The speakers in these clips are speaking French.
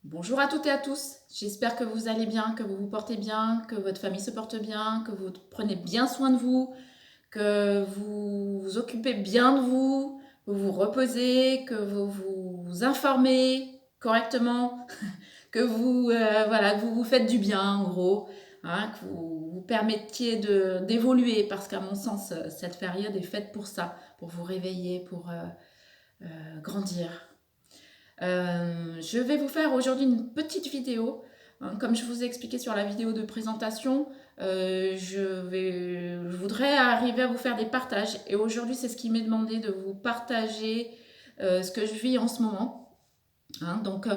Bonjour à toutes et à tous, j'espère que vous allez bien, que vous vous portez bien, que votre famille se porte bien, que vous prenez bien soin de vous, que vous vous occupez bien de vous, que vous vous reposez, que vous vous informez correctement, que voilà, que vous vous faites du bien en gros, hein, que vous vous permettiez d'évoluer parce qu'à mon sens, cette période est faite pour ça, pour vous réveiller, pour grandir. Je vais vous faire aujourd'hui une petite vidéo. Comme je vous ai expliqué sur la vidéo de présentation, je voudrais arriver à vous faire des partages. Et aujourd'hui, c'est ce qui m'est demandé de vous partager ce que je vis en ce moment. Donc,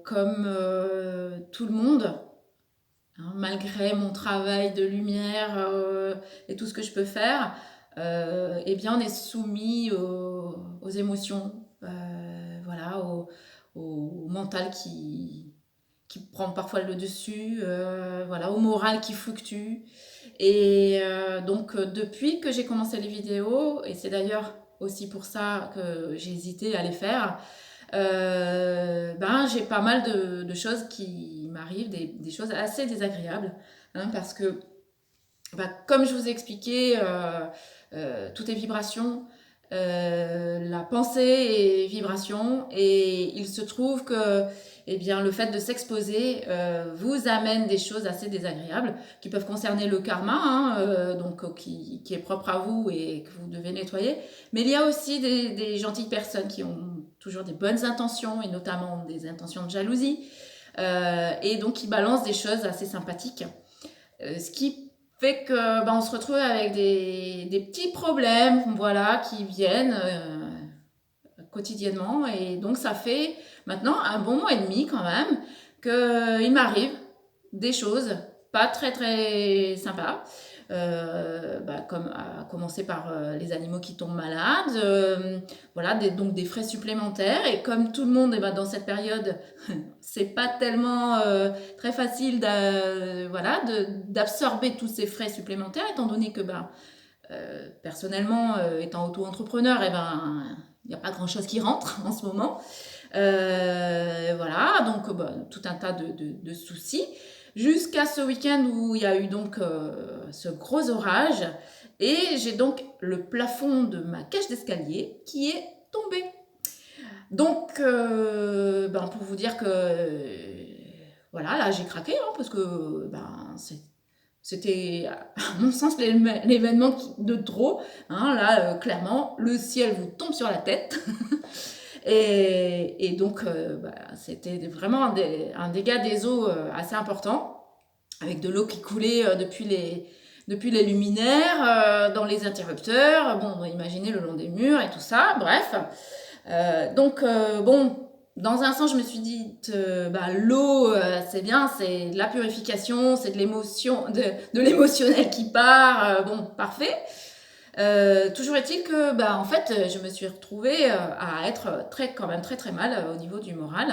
comme tout le monde, malgré mon travail de lumière et tout ce que je peux faire, eh bien, on est soumis aux émotions, voilà, au mental qui prend parfois le dessus, voilà, au moral qui fluctue. Et donc, depuis que j'ai commencé les vidéos, et c'est d'ailleurs aussi pour ça que j'ai hésité à les faire, j'ai pas mal de choses qui m'arrivent, des choses assez désagréables, parce que, comme je vous ai expliqué, tout est vibration, la pensée est vibration, et il se trouve que eh bien, le fait de s'exposer vous amène des choses assez désagréables qui peuvent concerner le karma, qui est propre à vous et que vous devez nettoyer. Mais il y a aussi des gentilles personnes qui ont toujours des bonnes intentions, et notamment des intentions de jalousie, et donc qui balancent des choses assez sympathiques. Ce qui fait que on se retrouve avec des petits problèmes, voilà, qui viennent quotidiennement. Et donc ça fait maintenant un bon mois et demi quand même qu'il m'arrive des choses pas très très sympas. Comme à commencer par les animaux qui tombent malades, voilà, donc des frais supplémentaires. Et comme tout le monde, dans cette période, c'est pas tellement très facile voilà, d'absorber tous ces frais supplémentaires, étant donné que personnellement, étant auto-entrepreneur, il n'y a pas grand-chose qui rentre en ce moment. Voilà, donc tout un tas de soucis. Jusqu'à ce week-end où il y a eu donc ce gros orage. Et j'ai donc le plafond de ma cage d'escalier qui est tombé. Donc, pour vous dire que, voilà, là j'ai craqué, parce que c'était, à mon sens, l'événement de trop. Là, clairement, le ciel vous tombe sur la tête. Et donc, c'était vraiment un dégât des eaux assez important, avec de l'eau qui coulait depuis les luminaires, dans les interrupteurs, bon, imaginez le long des murs et tout ça, bref. Dans un sens, je me suis dit, l'eau, c'est bien, c'est de la purification, c'est de l'émotion, de l'émotionnel qui part, bon, parfait. Toujours est-il que, en fait, je me suis retrouvée à être quand même très très mal au niveau du moral.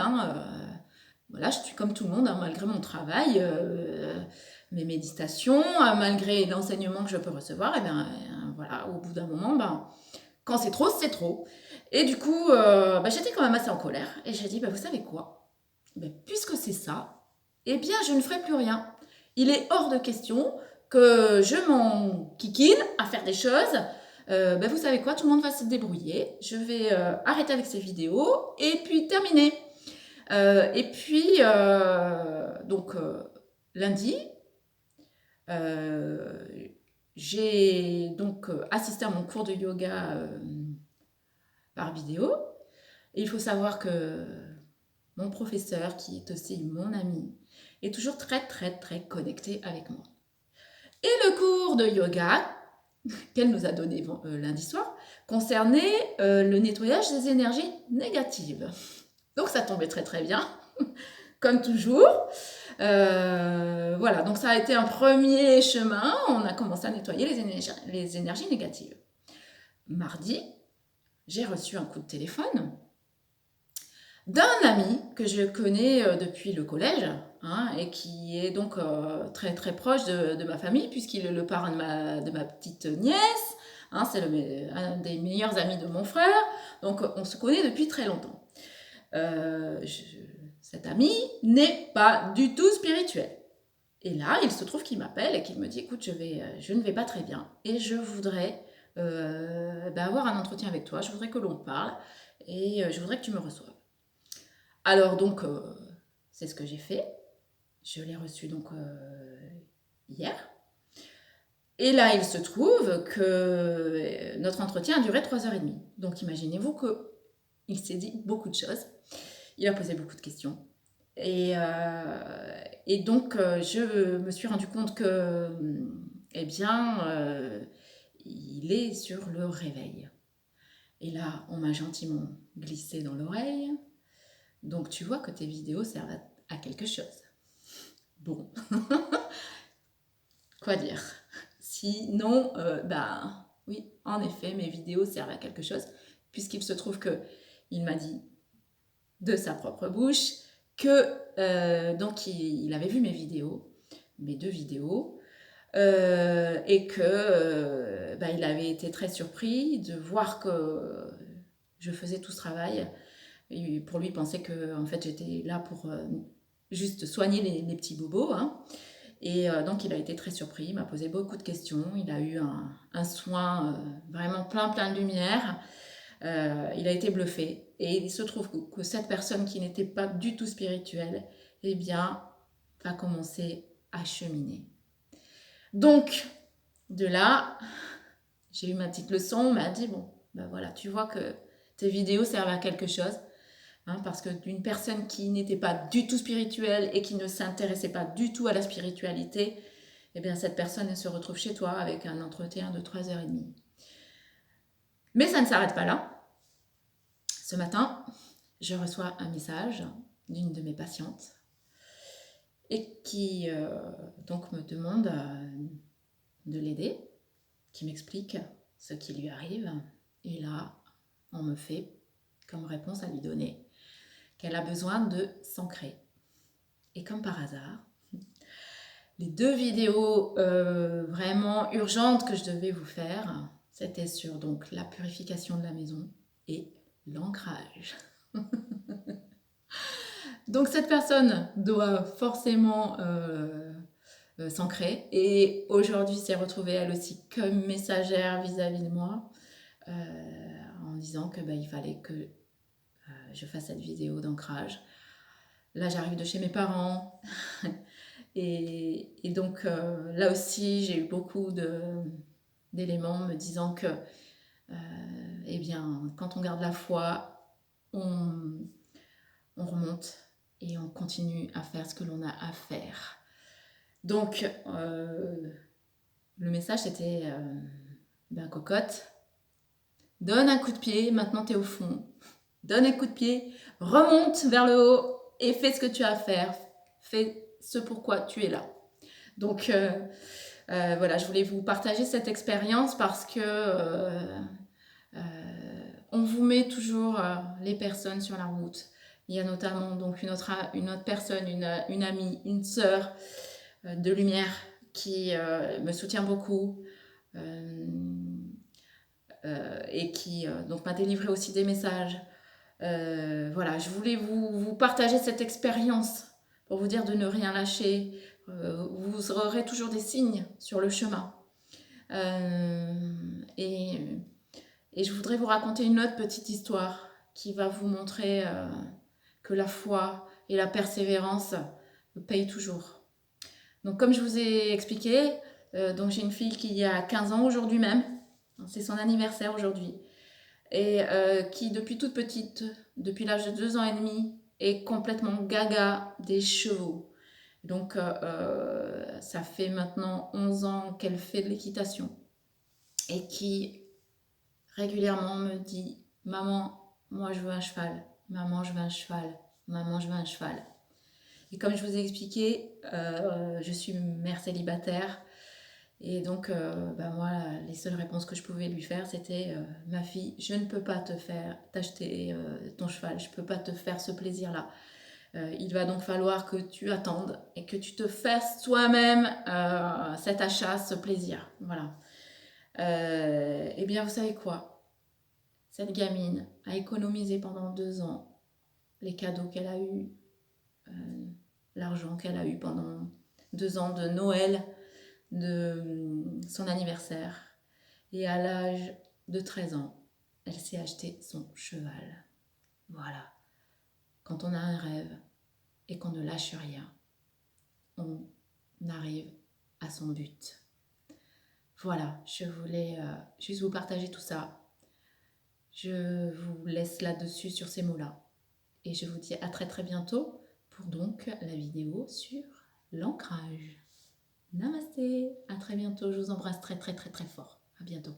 Voilà, je suis comme tout le monde, malgré mon travail, mes méditations, malgré l'enseignement que je peux recevoir. Et voilà, au bout d'un moment, quand c'est trop, c'est trop. Et du coup, j'étais quand même assez en colère. Et j'ai dit, vous savez quoi? Puisque c'est ça, eh bien, je ne ferai plus rien. Il est hors de question que je m'en kikine à faire des choses. Vous savez quoi? Tout le monde va se débrouiller. Je vais arrêter avec ces vidéos et puis terminer. Et puis, lundi, euh, j'ai donc assisté à mon cours de yoga par vidéo. Et il faut savoir que mon professeur, qui est aussi mon ami, est toujours très très très connecté avec moi. Et le cours de yoga qu'elle nous a donné lundi soir concernait le nettoyage des énergies négatives. Donc ça tombait très très bien, comme toujours. Voilà, donc ça a été un premier chemin. On a commencé à nettoyer les énergies négatives. Mardi, j'ai reçu un coup de téléphone d'un ami que je connais depuis le collège, et qui est donc très très proche de ma famille, puisqu'il est le parrain de ma petite nièce. C'est un des meilleurs amis de mon frère, donc on se connaît depuis très longtemps. Cet ami n'est pas du tout spirituel. Et là, il se trouve qu'il m'appelle et qu'il me dit, écoute, je ne vais pas très bien et je voudrais avoir un entretien avec toi, je voudrais que l'on parle et je voudrais que tu me reçoives. Alors donc, c'est ce que j'ai fait. Je l'ai reçu donc hier. Et là, il se trouve que notre entretien a duré 3h30. Donc imaginez-vous qu'il s'est dit beaucoup de choses. Il a posé beaucoup de questions. Et donc, je me suis rendu compte que, il est sur le réveil. Et là, on m'a gentiment glissé dans l'oreille. Donc, tu vois que tes vidéos servent à quelque chose. Bon, quoi dire? Sinon, oui, en effet, mes vidéos servent à quelque chose, puisqu'il se trouve qu'il m'a dit de sa propre bouche que donc il avait vu mes vidéos, mes 2 vidéos, et que il avait été très surpris de voir que je faisais tout ce travail. Et pour lui, il pensait que en fait, j'étais là pour juste soigner les petits bobos. Hein. Et donc, il a été très surpris, il m'a posé beaucoup de questions. Il a eu un soin vraiment plein de lumière. Il a été bluffé. Et il se trouve que cette personne qui n'était pas du tout spirituelle, eh bien, va commencer à cheminer. Donc, de là, j'ai eu ma petite leçon. On m'a dit, bon, ben voilà, tu vois que tes vidéos servent à quelque chose. Hein, parce que d'une personne qui n'était pas du tout spirituelle et qui ne s'intéressait pas du tout à la spiritualité, eh bien cette personne elle se retrouve chez toi avec un entretien de 3h30. Mais ça ne s'arrête pas là. Ce matin, je reçois un message d'une de mes patientes et qui donc me demande de l'aider, qui m'explique ce qui lui arrive. Et là, on me fait comme réponse à lui donner qu'elle a besoin de s'ancrer. Et comme par hasard, les 2 vidéos vraiment urgentes que je devais vous faire, c'était sur donc la purification de la maison et l'ancrage. Donc cette personne doit forcément s'ancrer et aujourd'hui s'est retrouvée elle aussi comme messagère vis-à-vis de moi en disant que il fallait que je fasse cette vidéo d'ancrage. Là j'arrive de chez mes parents et donc là aussi j'ai eu beaucoup d'éléments me disant que quand on garde la foi, on remonte et on continue à faire ce que l'on a à faire. Donc, le message c'était cocotte, donne un coup de pied, maintenant tu es au fond. Donne un coup de pied, remonte vers le haut et fais ce que tu as à faire. Fais ce pourquoi tu es là. Donc, voilà, je voulais vous partager cette expérience parce que on vous met toujours les personnes sur la route. Il y a notamment donc une autre personne, une amie, une sœur de lumière qui me soutient beaucoup et qui donc m'a délivré aussi des messages. Voilà, je voulais vous partager cette expérience pour vous dire de ne rien lâcher. Vous aurez toujours des signes sur le chemin. Et je voudrais vous raconter une autre petite histoire qui va vous montrer que la foi et la persévérance payent toujours. Donc comme je vous ai expliqué, donc j'ai une fille qui a 15 ans aujourd'hui même, c'est son anniversaire aujourd'hui, et qui depuis toute petite, depuis l'âge de 2 ans et demi, est complètement gaga des chevaux. Donc ça fait maintenant 11 ans qu'elle fait de l'équitation et qui régulièrement me dit « Maman, moi je veux un cheval, maman je veux un cheval, maman je veux un cheval ». Et comme je vous ai expliqué, je suis mère célibataire et donc moi les seules réponses que je pouvais lui faire c'était ma fille, je ne peux pas te faire t'acheter ton cheval, je ne peux pas te faire ce plaisir-là. Il va donc falloir que tu attendes et que tu te fasses toi-même cet achat, ce plaisir. Voilà. Eh bien, vous savez quoi? Cette gamine a économisé pendant 2 ans les cadeaux qu'elle a eus, l'argent qu'elle a eu pendant 2 ans de Noël, de son anniversaire. Et à l'âge de 13 ans, elle s'est acheté son cheval. Voilà. Quand on a un rêve et qu'on ne lâche rien, on arrive à son but. Voilà, je voulais juste vous partager tout ça. Je vous laisse là-dessus sur ces mots-là. Et je vous dis à très très bientôt pour donc la vidéo sur l'ancrage. Namasté, à très bientôt, je vous embrasse très très très très fort. À bientôt.